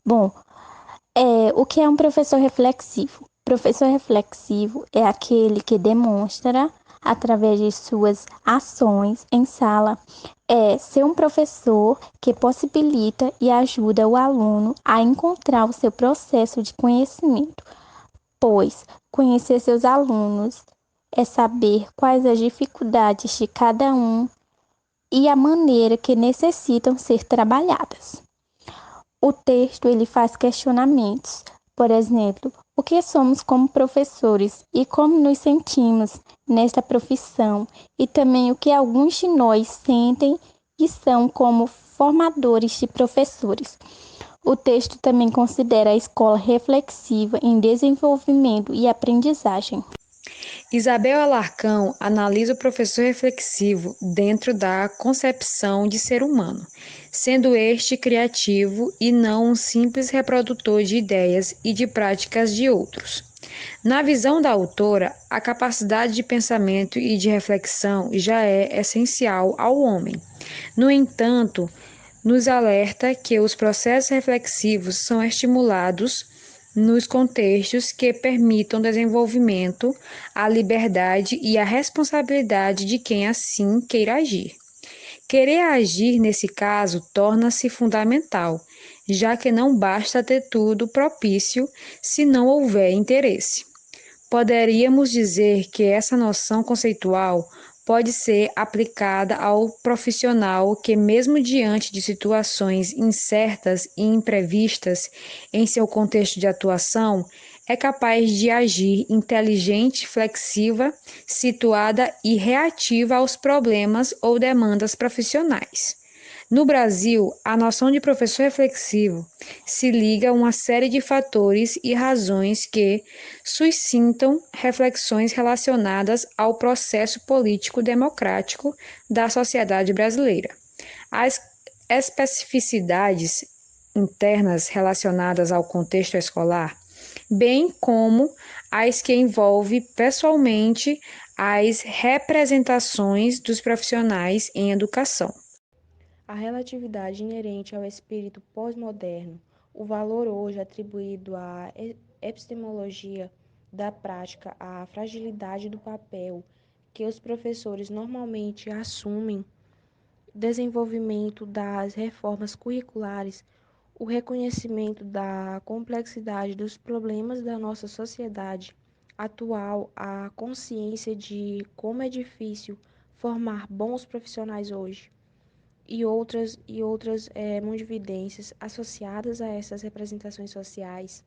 Bom, o que é um professor reflexivo? Professor reflexivo é aquele que demonstra, através de suas ações em sala, ser um professor que possibilita e ajuda o aluno a encontrar o seu processo de conhecimento, pois conhecer seus alunos é saber quais as dificuldades de cada um e a maneira que necessitam ser trabalhadas. O texto ele faz questionamentos, por exemplo, o que somos como professores e como nos sentimos nesta profissão, e também o que alguns de nós sentem e são como formadores de professores. O texto também considera a escola reflexiva em desenvolvimento e aprendizagem. Isabel Alarcão analisa o professor reflexivo dentro da concepção de ser humano, sendo este criativo e não um simples reprodutor de ideias e de práticas de outros. Na visão da autora, a capacidade de pensamento e de reflexão já é essencial ao homem. No entanto, nos alerta que os processos reflexivos são estimulados nos contextos que permitam desenvolvimento, a liberdade e a responsabilidade de quem assim queira agir. Querer agir, nesse caso, torna-se fundamental, já que não basta ter tudo propício se não houver interesse. Poderíamos dizer que essa noção conceitual pode ser aplicada ao profissional que, mesmo diante de situações incertas e imprevistas em seu contexto de atuação, é capaz de agir inteligente, flexiva, situada e reativa aos problemas ou demandas profissionais. No Brasil, a noção de professor reflexivo se liga a uma série de fatores e razões que suscitam reflexões relacionadas ao processo político democrático da sociedade brasileira. As especificidades internas relacionadas ao contexto escolar, bem como as que envolvem pessoalmente as representações dos profissionais em educação. A relatividade inerente ao espírito pós-moderno, o valor hoje atribuído à epistemologia da prática, a fragilidade do papel que os professores normalmente assumem, desenvolvimento das reformas curriculares, o reconhecimento da complexidade dos problemas da nossa sociedade atual, a consciência de como é difícil formar bons profissionais hoje e outras mundividências associadas a essas representações sociais.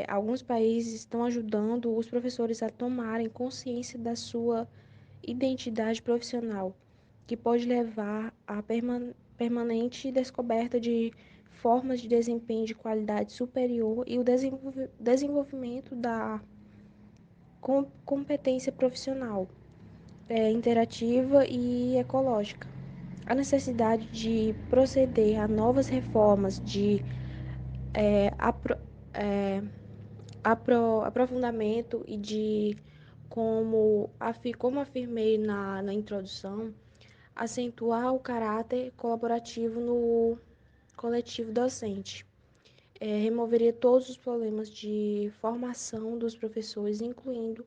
Alguns países estão ajudando os professores a tomarem consciência da sua identidade profissional, que pode levar à permanente descoberta de formas de desempenho de qualidade superior e o desenvolvimento da competência profissional, interativa e ecológica. A necessidade de proceder a novas reformas de é, apro, é, aprofundamento e de como afirmei na introdução, acentuar o caráter colaborativo no coletivo docente. Removeria todos os problemas de formação dos professores, incluindo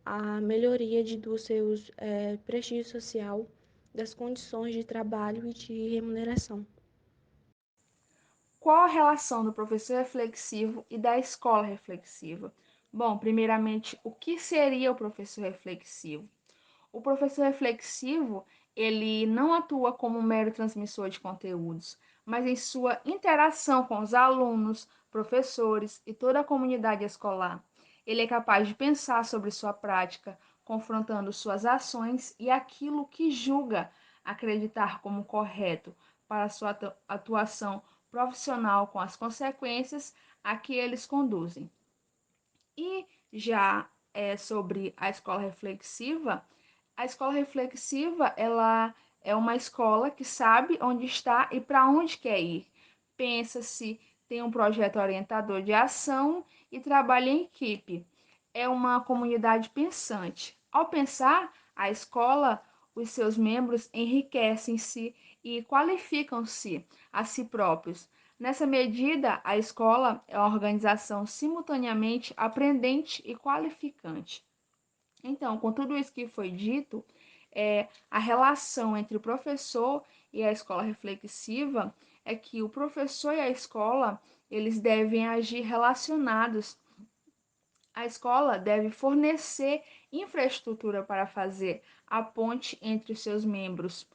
a melhoria dos seus prestígio social, das condições de trabalho e de remuneração. Qual a relação do professor reflexivo e da escola reflexiva? Bom, primeiramente, o que seria o professor reflexivo? O professor reflexivo, ele não atua como um mero transmissor de conteúdos, mas em sua interação com os alunos, professores e toda a comunidade escolar. Ele é capaz de pensar sobre sua prática, confrontando suas ações e aquilo que julga acreditar como correto para sua atuação profissional com as consequências a que eles conduzem. E já sobre a escola reflexiva ela é uma escola que sabe onde está e para onde quer ir. Pensa-se, tem um projeto orientador de ação e trabalha em equipe. É uma comunidade pensante. Ao pensar, a escola, os seus membros enriquecem-se e qualificam-se a si próprios, Nessa medida, a escola é uma organização simultaneamente aprendente e qualificante. Então, com tudo isso que foi dito, a relação entre o professor e a escola reflexiva é que o professor e a escola, eles devem agir relacionados. A escola deve fornecer infraestrutura para fazer a ponte entre os seus membros.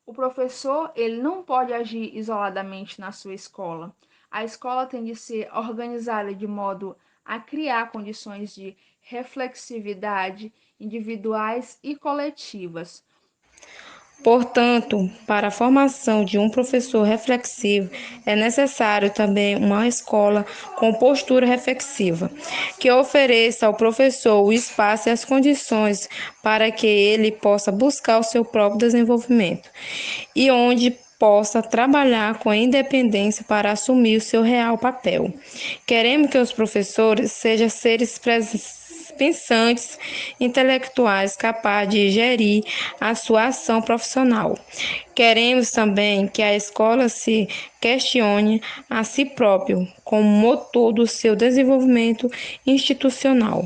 O professor, ele não pode agir isoladamente na sua escola. A escola tem de ser organizada de modo a criar condições de reflexividade individuais e coletivas. Portanto, para a formação de um professor reflexivo, é necessário também uma escola com postura reflexiva, que ofereça ao professor o espaço e as condições para que ele possa buscar o seu próprio desenvolvimento e onde possa trabalhar com independência para assumir o seu real papel. Queremos que os professores sejam seres pensantes, intelectuais, capazes de gerir a sua ação profissional. Queremos também que a escola se questione a si próprio como motor do seu desenvolvimento institucional.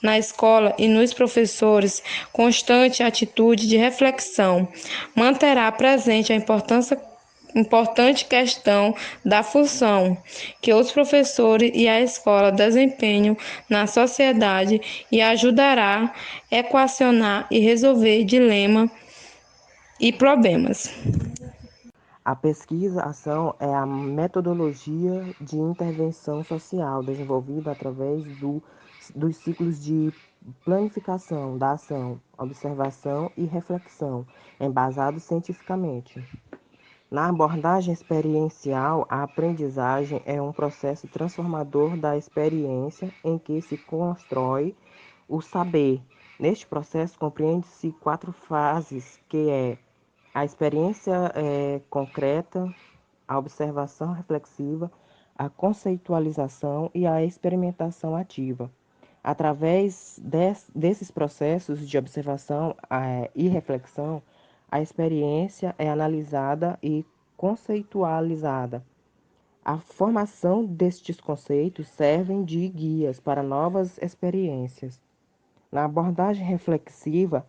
Na escola e nos professores, constante atitude de reflexão manterá presente a importante questão da função que os professores e a escola desempenham na sociedade e ajudará a equacionar e resolver dilemas e problemas. A pesquisa-ação é a metodologia de intervenção social desenvolvida através dos ciclos de planificação da ação, observação e reflexão, embasados cientificamente. Na abordagem experiencial, a aprendizagem é um processo transformador da experiência em que se constrói o saber. Neste processo, compreende-se 4 fases, que é a experiência concreta, a observação reflexiva, a conceitualização e a experimentação ativa. Através desses processos de observação e reflexão, a experiência é analisada e conceitualizada. A formação destes conceitos servem de guias para novas experiências. Na abordagem reflexiva,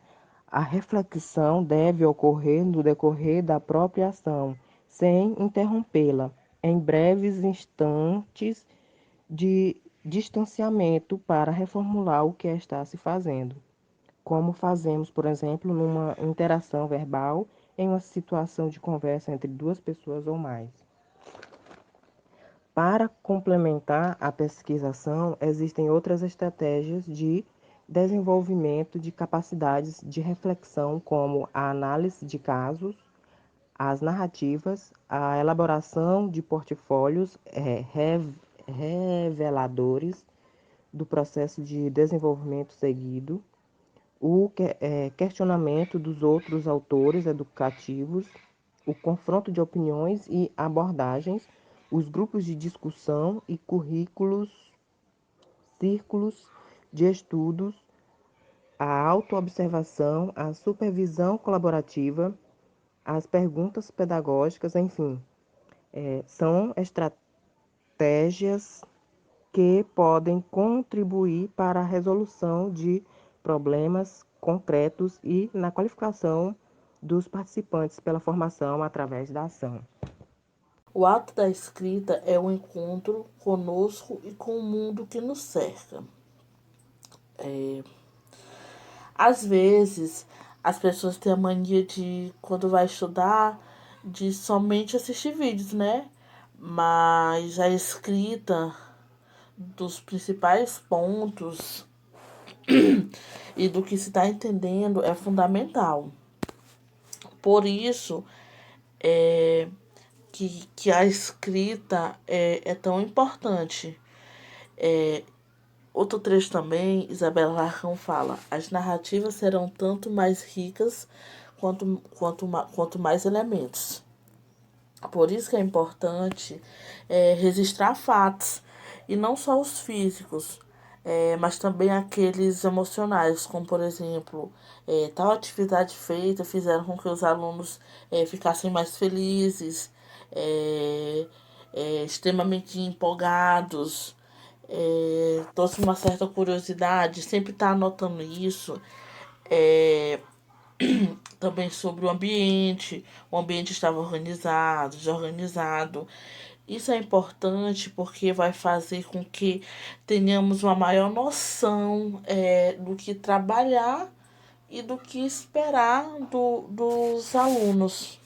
a reflexão deve ocorrer no decorrer da própria ação, sem interrompê-la, em breves instantes de distanciamento para reformular o que está se fazendo, como fazemos, por exemplo, numa interação verbal em uma situação de conversa entre 2 pessoas ou mais. Para complementar a pesquisação, existem outras estratégias de desenvolvimento de capacidades de reflexão, como a análise de casos, as narrativas, a elaboração de portfólios reveladores do processo de desenvolvimento seguido, o questionamento dos outros autores educativos, o confronto de opiniões e abordagens, os grupos de discussão e currículos, círculos de estudos, a autoobservação, a supervisão colaborativa, as perguntas pedagógicas, enfim, são estratégias que podem contribuir para a resolução de problemas concretos e na qualificação dos participantes pela formação através da ação. O ato da escrita é um encontro conosco e com o mundo que nos cerca. Às vezes, as pessoas têm a mania de, quando vai estudar, de somente assistir vídeos, né? Mas a escrita dos principais pontos e do que se está entendendo é fundamental. Por isso, que a escrita é tão importante. Outro trecho também, Isabela Larcão fala: as narrativas serão tanto mais ricas quanto mais elementos. Por isso que é importante registrar fatos, e não só os físicos, mas também aqueles emocionais, como por exemplo, tal atividade feita fizeram com que os alunos ficassem mais felizes, extremamente empolgados, trouxe uma certa curiosidade, sempre está anotando isso. Também sobre o ambiente estava organizado, desorganizado. Isso é importante porque vai fazer com que tenhamos uma maior noção do que trabalhar e do que esperar dos alunos.